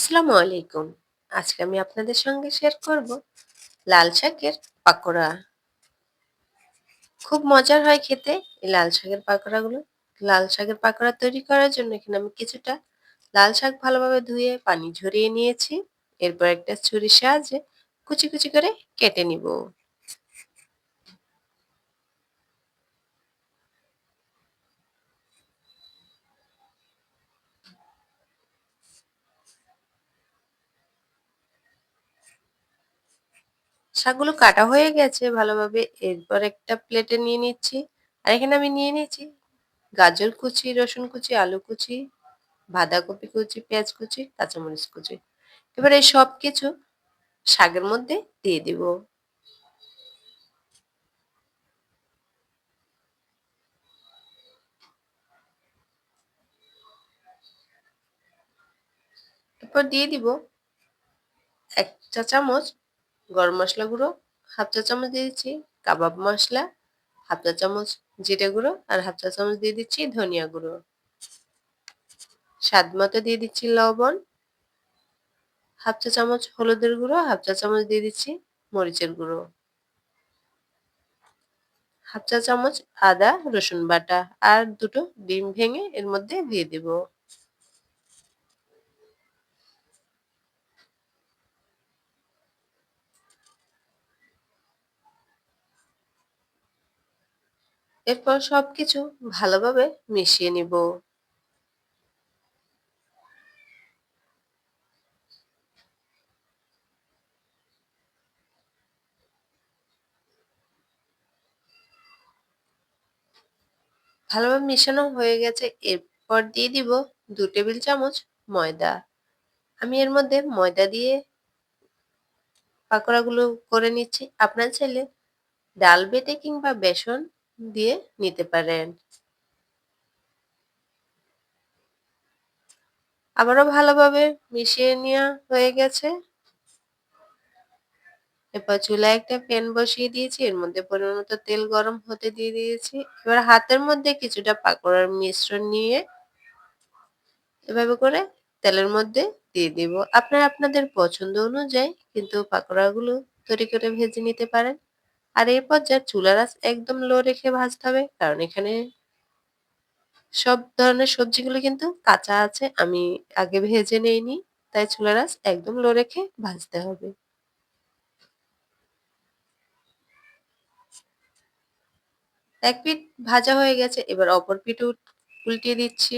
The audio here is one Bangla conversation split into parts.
আসসালামু আলাইকুম। আজকে আমি আপনাদের সঙ্গে শেয়ার করব লাল শাকের পাকোড়া। খুব মজার হয় খেতে এই লাল শাকের পাকোড়াগুলো। লাল শাকের পাকোড়া তৈরি করার জন্য এখানে আমি কিছুটা লাল শাক ভালোভাবে ধুয়ে পানি ঝরিয়ে নিয়েছি। এরপর একটা ছুরির সাহায্যে কুচি কুচি করে কেটে নিব। শাকগুলো কাটা হয়ে গেছে ভালোভাবে। এরপর একটা প্লেটে নিয়ে নিচ্ছি। আর এখানে আমি নিয়ে নিচ্ছি গাজর কুচি, রসুন কুচি, আলু কুচি, বাঁধাকপি কুচি, পেঁয়াজ কুচি, কাঁচামরিচ কুচি। এবার এই সবকিছু শাকের মধ্যে দিয়ে দিব। এরপর দিয়ে দিব ১ চা চামচ গরম মসলা গুঁড়ো, হাফ চা চামচ দিয়ে দিচ্ছি কাবাব মসলা, হাফ চা চামচ জিরে গুঁড়ো আর হাফ চা চামচ দিয়ে দিচ্ছি ধনিয়া গুঁড়ো। স্বাদ মতো দিয়ে দিচ্ছি লবণ, হাফ চা চামচ হলুদের গুঁড়ো, হাফ চা চামচ দিয়ে দিচ্ছি মরিচের গুঁড়ো, হাফ চা চামচ আদা রসুন বাটা আর দুটো ডিম ভেঙে এর মধ্যে দিয়ে দিব। এরপর সবকিছু ভালোভাবে মিশিয়ে নিব। ভালোভাবে মেশানো হয়ে গেছে। এরপর দিয়ে দিব ২ টেবিল চামচ ময়দা। আমি এর মধ্যে ময়দা দিয়ে পাকোড়াগুলো করে নিচ্ছি। আপনারা চাইলে ডাল বেটে কিংবা বেসন দিয়ে নিতে পারেন। আবারও ভালোভাবে মিশিয়ে নেওয়া হয়ে গেছে। এরপর চুলায় একটা প্যান বসিয়ে দিয়েছি। এর মধ্যে পরিমাণ মতো তেল গরম হতে দিয়ে দিয়েছি। এবার হাতের মধ্যে কিছুটা পাকোড়ার মিশ্রণ নিয়ে এভাবে করে তেলের মধ্যে দিয়ে দিব। আপনারা আপনাদের পছন্দ অনুযায়ী কিন্তু পাকোড়াগুলো তৈরি করে ভেজে নিতে পারেন। আর এই পর্যায়ে চুলার আঁচ একদম লো রেখে ভাজতে হবে। কারণ এখানে সব ধরনের সবজিগুলো কিন্তু কাঁচা আছে। আমি আগে ভেজে নেইনি। তাই চুলার আঁচ একদম লো রেখে ভাজতে হবে। এক পিঠ ভাজা হয়ে গেছে। এবার অপর পিঠ উল্টিয়ে দিচ্ছি।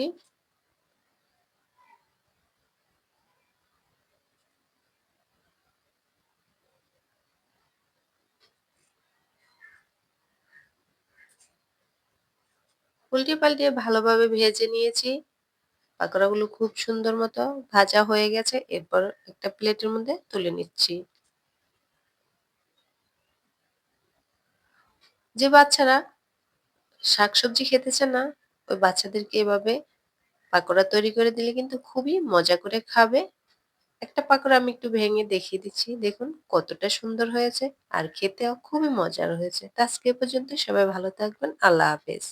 উল্টিয়ে পাল্টিয়ে ভালোভাবে ভেজে নিয়েছি। পাকোড়াগুলো খুব সুন্দর মতো ভাজা হয়ে গেছে। এরপর একটা প্লেটের মধ্যে তুলে নিচ্ছি। যে বাচ্চারা শাকসবজি খেতে চায় না, ওই বাচ্চাদেরকে এভাবে পাকোড়া তৈরি করে দিলে কিন্তু খুবই মজা করে খাবে। একটা পাকোড়া আমি একটু ভেঙে দেখিয়ে দিচ্ছি। দেখুন কতটা সুন্দর হয়েছে আর খেতেও খুবই মজার হয়েছে। তো আজকে এ পর্যন্ত সবাই ভালো থাকবেন। আল্লাহ হাফেজ।